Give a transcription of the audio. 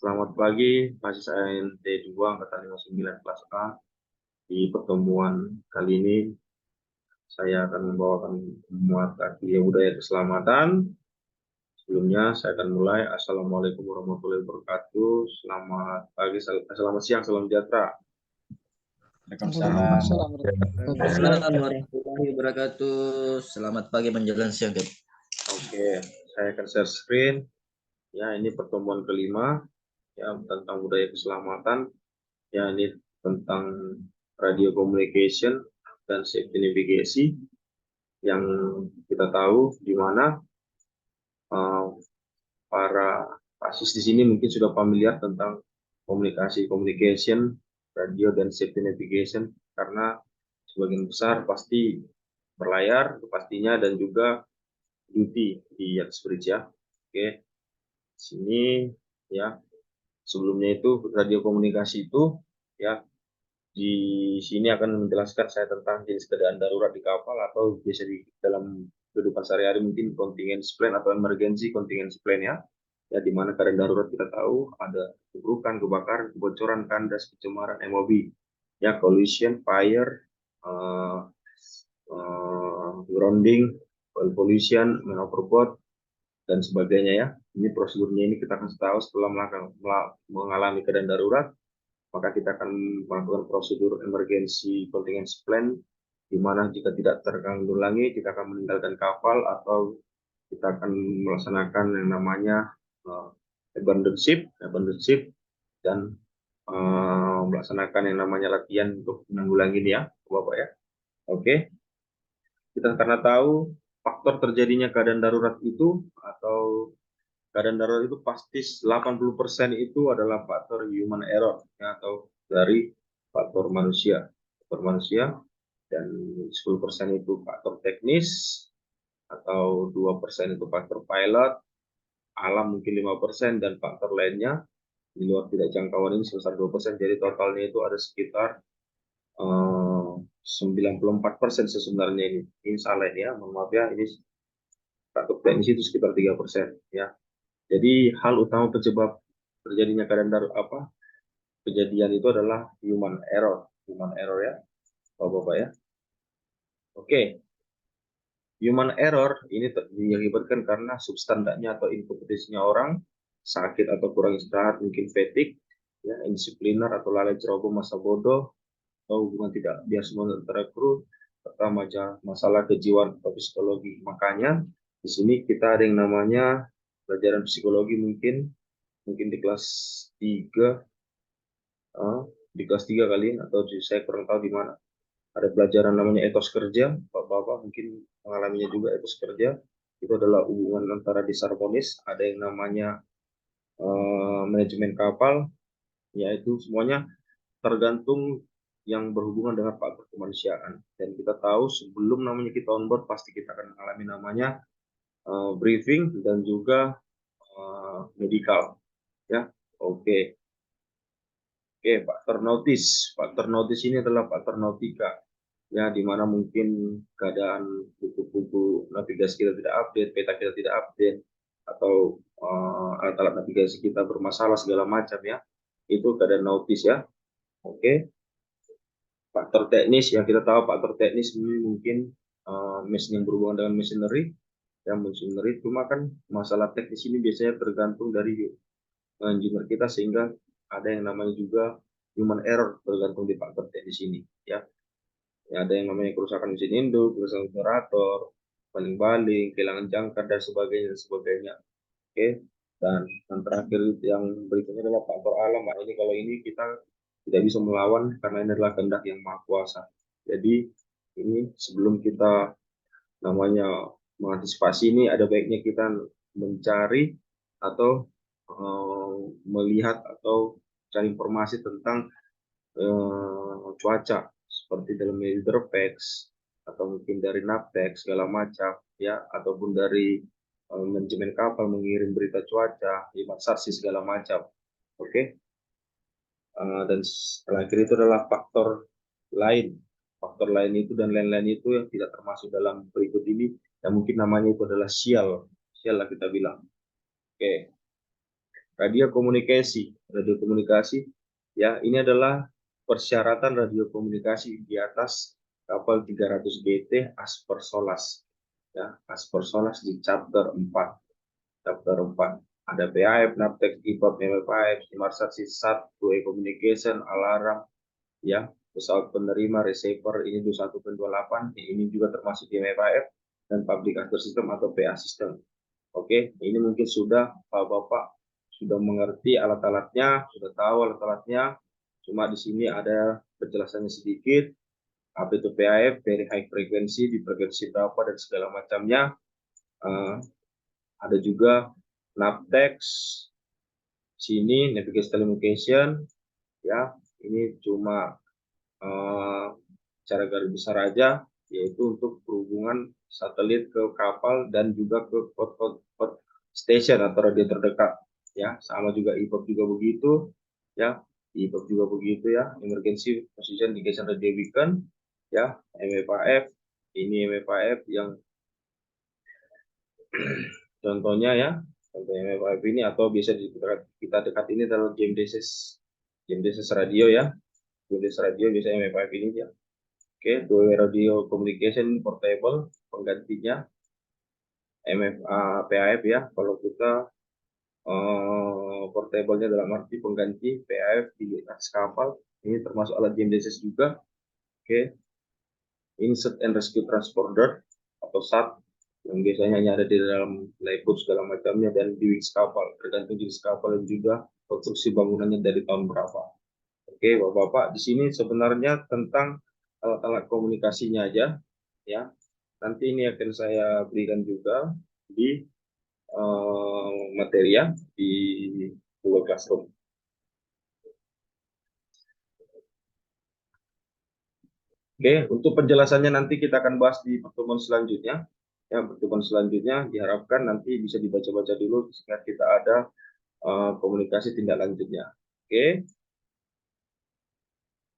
Selamat pagi, masih saya NT2 Angkatan 59 kelas A. Di pertemuan kali ini, saya akan membawakan muatan budaya keselamatan. Sebelumnya, saya akan mulai. Assalamualaikum warahmatullahi wabarakatuh. Selamat pagi, selamat siang, salam sejahtera. Waalaikumsalam. Waalaikumsalam warahmatullahi wabarakatuh. Selamat pagi menjelang siang, Kak. Oke, saya akan share screen. Ya, ini pertemuan kelima ya tentang budaya keselamatan. Ya, ini tentang radio communication dan safety navigasi yang kita tahu di mana para pasis di sini mungkin sudah familiar tentang communication, radio dan safety navigation karena sebagian besar pasti berlayar pastinya dan juga duty di atas bridge ya. Oke, sini ya sebelumnya itu radio komunikasi itu ya di sini akan menjelaskan saya tentang jenis keadaan darurat di kapal atau biasa di dalam kehidupan sehari-hari mungkin contingency plan atau emergency contingency plan ya. Ya di mana keadaan darurat kita tahu ada kebrukan, kebakaran, kebocoran, kandas, pencemaran, MOB, ya collision, fire, grounding, oil pollution, man overboard dan sebagainya ya. Ini prosedurnya ini kita kasih tahu setelah mengalami keadaan darurat maka kita akan melakukan prosedur emergency contingency plan di mana jika tidak terganggu kita akan meninggalkan kapal atau kita akan melaksanakan yang namanya abandon ship dan melaksanakan yang namanya latihan untuk menanggulangi ini ya, Bapak ya. Oke. Kita karena tahu faktor terjadinya keadaan darurat itu atau keadaan darurat itu pasti 80% itu adalah faktor human error ya, atau dari faktor manusia dan 10% itu faktor teknis atau 2% itu faktor pilot, alam mungkin 5% dan faktor lainnya di luar tidak jangkauan ini sebesar 2%. Jadi totalnya itu ada sekitar 94% sebenarnya ini salah ya, mohon maaf ya, ini faktor teknis itu sekitar 3% ya. Jadi hal utama penyebab terjadinya keadaan kejadian itu adalah human error ya, Bapak-bapak ya. Oke, human error ini diakibatkan karena substandardnya atau inkompetisinya orang, sakit atau kurang istirahat, mungkin fatigue, ya, indisipliner atau lalai ceroboh masa bodoh, atau hubungan tidak biasa antara kru, serta masalah kejiwaan atau psikologi. Makanya di sini kita ada yang namanya pelajaran psikologi mungkin di kelas 3 di kelas 3 kali atau saya kurang tahu di mana ada pelajaran namanya etos kerja. Bapak-bapak mungkin mengalaminya juga. Etos kerja itu adalah hubungan antara disharmonis, ada yang namanya manajemen kapal, yaitu semuanya tergantung yang berhubungan dengan faktor kemanusiaan. Dan kita tahu sebelum namanya kita on board pasti kita akan mengalami namanya briefing dan juga medical ya. Oke. Oke, faktor notice. Faktor notice ini adalah faktor nautika. Ya, di mana mungkin keadaan buku-buku navigasi kita tidak update, peta kita tidak update, atau alat-alat navigasi kita bermasalah segala macam ya. Itu keadaan notice ya. Oke. Faktor teknis, yang kita tahu faktor teknis ini mungkin mesin yang berhubungan dengan machinery. Ya, machinery, cuma kan masalah teknis ini biasanya tergantung dari engineer kita sehingga ada yang namanya juga human error tergantung di faktor teknis ini ya. Ya ada yang namanya kerusakan mesin induk, kerusakan generator, baling-baling, kehilangan jangkar dan sebagainya. Oke. Dan yang terakhir yang berikutnya adalah faktor alam. Nah, ini kalau ini kita tidak bisa melawan karena ini adalah kehendak yang maha kuasa. Jadi ini sebelum kita namanya mengantisipasi ini ada baiknya kita mencari atau melihat atau cari informasi tentang cuaca seperti dalam Weatherfax atau mungkin dari Navtex segala macam ya, ataupun dari manajemen kapal mengirim berita cuaca, Imatsarsi segala macam. Oke. Dan terakhir itu adalah faktor lain. Faktor lain itu dan lain-lain itu yang tidak termasuk dalam berikut ini yang mungkin namanya itu adalah sial lah kita bilang. Oke. radio komunikasi. Radio komunikasi, ya, ini adalah persyaratan radio komunikasi di atas kapal 300 GT Asper Solas. Ya, Asper Solas di chapter 4. Chapter 4. Ada PAF, NAVTEX, IPAP, MFAF, Inmarsat, SAT, 2 Communication, alarm, ya, pesawat penerima, receiver, ini 21.28, ini juga termasuk di MFAF, dan public access system atau PA system. Oke, ini mungkin sudah Bapak sudah mengerti alat-alatnya, sudah tahu alat-alatnya. Cuma di sini ada penjelasannya sedikit. Apa itu PAF, very high frequency, di frekuensi berapa dan segala macamnya. Ada juga NAVTEX, sini navigation telecommunication, ya. Ini cuma cara garis besar aja, yaitu untuk perhubungan satelit ke kapal dan juga ke port station atau radio terdekat, ya. Sama juga IPOP juga begitu, ya. IPOP juga begitu, ya. Emergency Position Indication Radio Beacon, ya. MFAF, ini MFAF yang contohnya, ya. Contoh MFAF ini, atau biasa kita dekat ini adalah GMDSS radio, ya. GMDSS radio biasanya MFAF ini, ya. Oke, Dual Radio Communication Portable, penggantinya PAF, ya. Kalau kita portable-nya dalam arti pengganti PAF di atas kapal, ini termasuk alat GMDSS juga. Oke, Insert and Rescue Transporter atau SAT, yang biasanya hanya ada di dalam lifeboat segala macamnya dan di wings kapal, tergantung jenis kapal dan juga konstruksi bangunannya dari tahun berapa. Oke, Bapak-bapak, di sini sebenarnya tentang alat-alat komunikasinya aja, ya. Nanti ini akan saya berikan juga di materi, ya, di Google Classroom. Oke, untuk penjelasannya nanti kita akan bahas di pertemuan selanjutnya. Ya, pertemuan selanjutnya diharapkan nanti bisa dibaca-baca dulu sehingga kita ada komunikasi tindak lanjutnya. Oke.